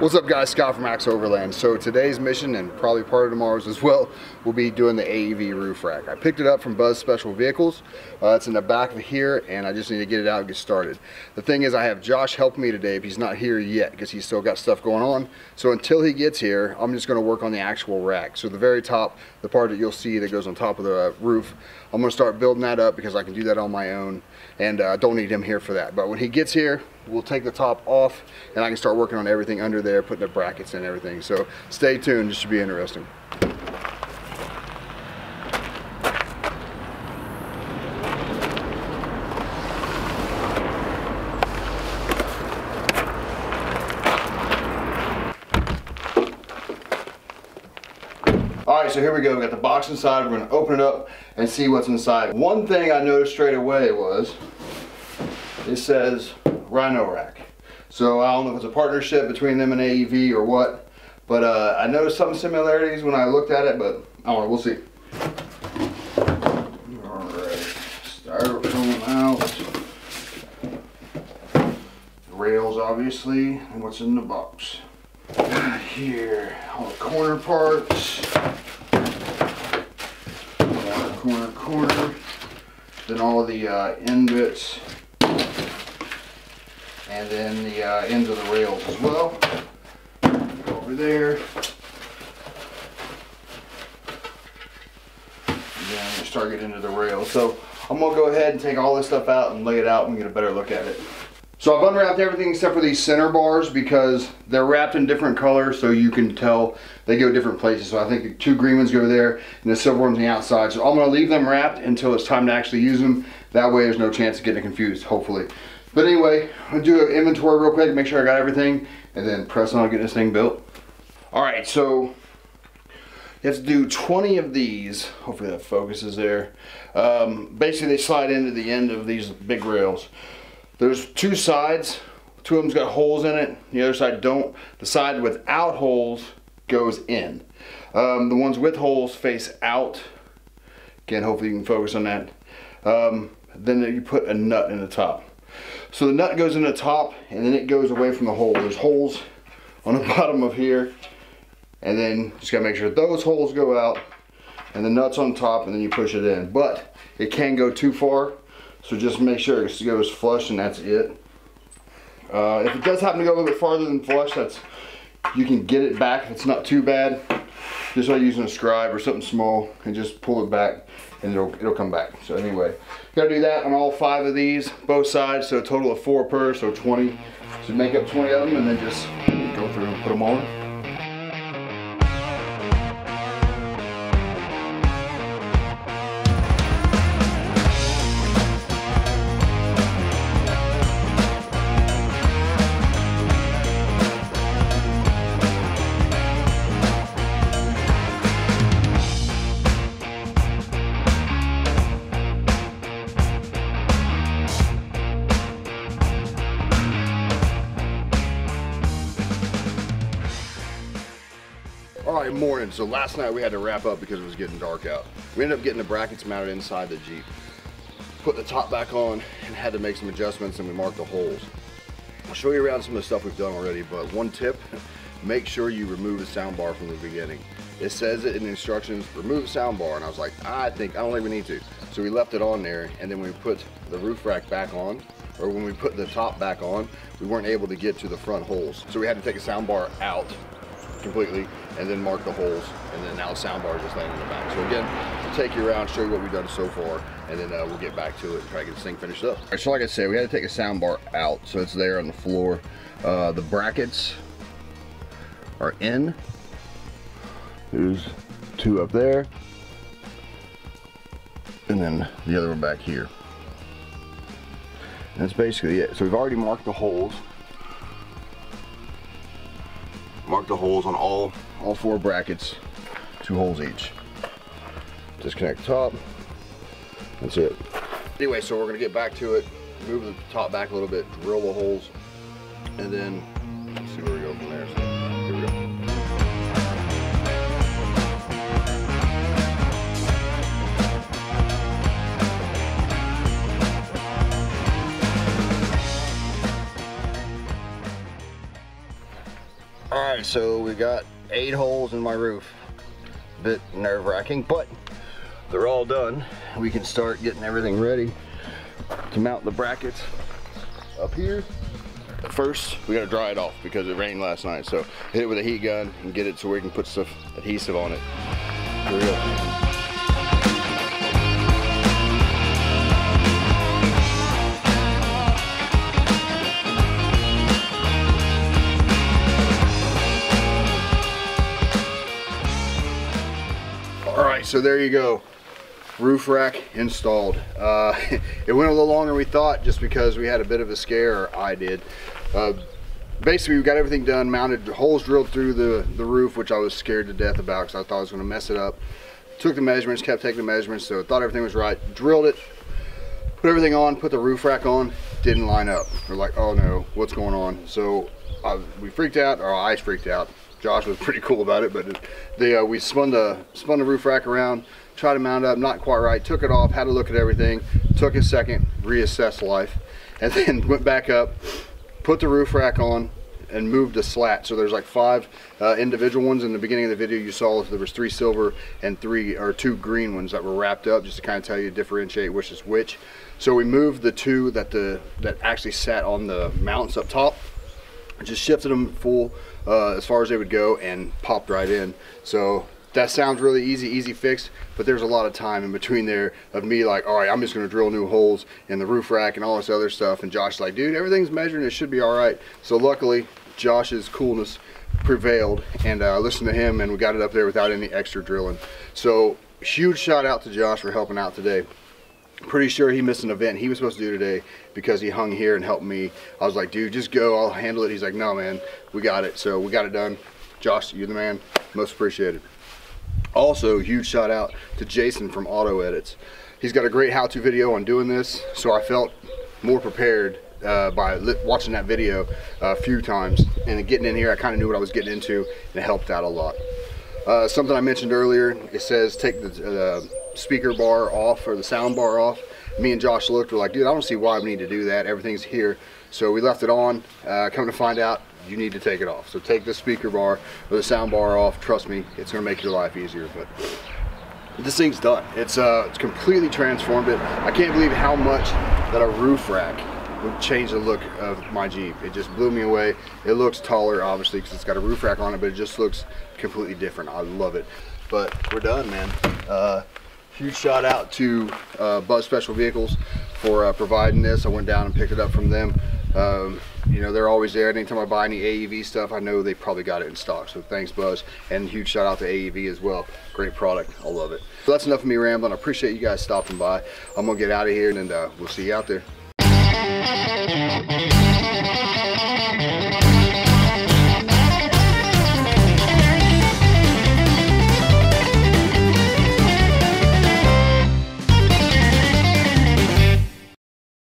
What's up guys, Scott from Axe Overland. So today's mission, and probably part of tomorrow's as well, will be doing the AEV roof rack. I picked it up from Buzz Special Vehicles. It's in the back of here and I just need to get it out and get started. The thing is, I have Josh helping me today, but he's not here yet because he's still got stuff going on. So until he gets here, I'm just going to work on the actual rack. So the very top, the part that you'll see that goes on top of the roof, I'm going to start building that up because I can do that on my own and don't need him here for that. But when he gets here, we'll take the top off and I can start working on everything under there, putting the brackets and everything. So stay tuned, this should be interesting. Alright, so here we go. We got the box inside. We're going to open it up and see what's inside. One thing I noticed straight away was it says Rhino Rack. So I don't know if it's a partnership between them and AEV or what, but I noticed some similarities when I looked at it, but I don't know, we'll see. Alright, styrofoam out. Rails obviously, and what's in the box. Here, all the corner parts. Corner. Then all the end bits. And then the ends of the rails as well. Go over there. And then we start getting into the rails. So I'm going to go ahead and take all this stuff out and lay it out and get a better look at it. So I've unwrapped everything except for these center bars because they're wrapped in different colors, so you can tell they go different places. So I think the two green ones go there and the silver ones on the outside. So I'm going to leave them wrapped until it's time to actually use them. That way there's no chance of getting confused, hopefully. But anyway, I'll do an inventory real quick, make sure I got everything, and then press on getting this thing built. Alright, so you have to do 20 of these. Hopefully that focuses there. Basically they slide into the end of these big rails. There's two sides, two of them's got holes in it, the other side don't. The side without holes goes in. The ones with holes face out. Again, hopefully you can focus on that. Then you put a nut in the top. So the nut goes in the top and then it goes away from the hole. There's holes on the bottom of here, and then just gotta make sure those holes go out and the nut's on top, and then you push it in. But it can go too far. So just make sure it goes flush and that's it. If it does happen to go a little bit farther than flush, you can get it back if it's not too bad. Just by using a scribe or something small and just pull it back and it'll come back. So anyway, gotta do that on all 5 of these, both sides, so a total of 4 per, so 20. So make up 20 of them and then just go through and put them on. Alright, morning. So last night we had to wrap up because it was getting dark out. We ended up getting the brackets mounted inside the Jeep. Put the top back on and had to make some adjustments, and we marked the holes. I'll show you around some of the stuff we've done already, but one tip, make sure you remove the sound bar from the beginning. It says it in the instructions, remove the sound bar, and I was like, I don't even need to. So we left it on there, and then when we put the roof rack back on, or when we put the top back on, we weren't able to get to the front holes. So we had to take a sound bar out completely and then mark the holes, and then now the sound bar is just laying in the back. So again, we'll take you around, show you what we've done so far, and then we'll get back to it and try to get this thing finished up. All right, so like I said, we had to take a sound bar out, so it's there on the floor. The brackets are in. There's 2 up there, and then the other one back here. And that's basically it. So we've already marked the holes. Mark the holes on all 4 brackets, 2 holes each. Disconnect the top. That's it. Anyway, so we're gonna get back to it, move the top back a little bit, drill the holes, and then see where we go from there. So here we go. All right, so we got 8 holes in my roof. Bit nerve-wracking, but they're all done. We can start getting everything ready to mount the brackets up here. First, we gotta dry it off because it rained last night. So hit it with a heat gun and get it so we can put some adhesive on it. Here we go. All right, so there you go. Roof rack installed. It went a little longer than we thought just because we had a bit of a scare, or I did. Basically, we got everything done, mounted, holes drilled through the roof, which I was scared to death about because I thought I was going to mess it up. Took the measurements, kept taking the measurements, so thought everything was right. Drilled it, put everything on, put the roof rack on, didn't line up. We're like, oh no, what's going on? So we freaked out, or I freaked out. Josh was pretty cool about it, but we spun the roof rack around, tried to mount it up, not quite right, took it off, had to look at everything, took a second, reassessed life, and then went back up, put the roof rack on, and moved the slat. So there's like 5 individual ones. In the beginning of the video you saw there was 3 silver and 2 green ones that were wrapped up, just to kind of tell you, differentiate which is which. So we moved the 2 that actually sat on the mounts up top, just shifted them full as far as they would go and popped right in. So that sounds really easy fix, but there's a lot of time in between there of me like, all right, I'm just gonna drill new holes in the roof rack and all this other stuff, and Josh's like, dude, everything's measured and it should be all right. So luckily Josh's coolness prevailed, and I listened to him, and we got it up there without any extra drilling. So huge shout out to Josh for helping out today. Pretty sure he missed an event he was supposed to do today because he hung here and helped me. I was like, dude, just go, I'll handle it. He's like, no man, we got it. So we got it done. Josh, you're the man, most appreciated. Also, huge shout out to Jason from Auto Edits. He's got a great how-to video on doing this, so I felt more prepared by watching that video a few times, and getting in here I kind of knew what I was getting into, and it helped out a lot. Something I mentioned earlier, it says take the speaker bar off, or the sound bar off. Me and Josh looked, we're like, dude, I don't see why we need to do that, everything's here. So we left it on. Come to find out, you need to take it off. So take the speaker bar or the sound bar off. Trust me, it's gonna make your life easier. But this thing's done. It's completely transformed it. I can't believe how much that a roof rack would change the look of my Jeep. It just blew me away. It looks taller, obviously, because it's got a roof rack on it, but it just looks completely different. I love it. But we're done, man. Huge shout out to Buzz Special Vehicles for providing this. I went down and picked it up from them. You know, they're always there. Anytime I buy any AEV stuff, I know they probably got it in stock. So thanks, Buzz, and huge shout out to AEV as well. Great product, I love it. So that's enough of me rambling. I appreciate you guys stopping by. I'm gonna get out of here, and we'll see you out there.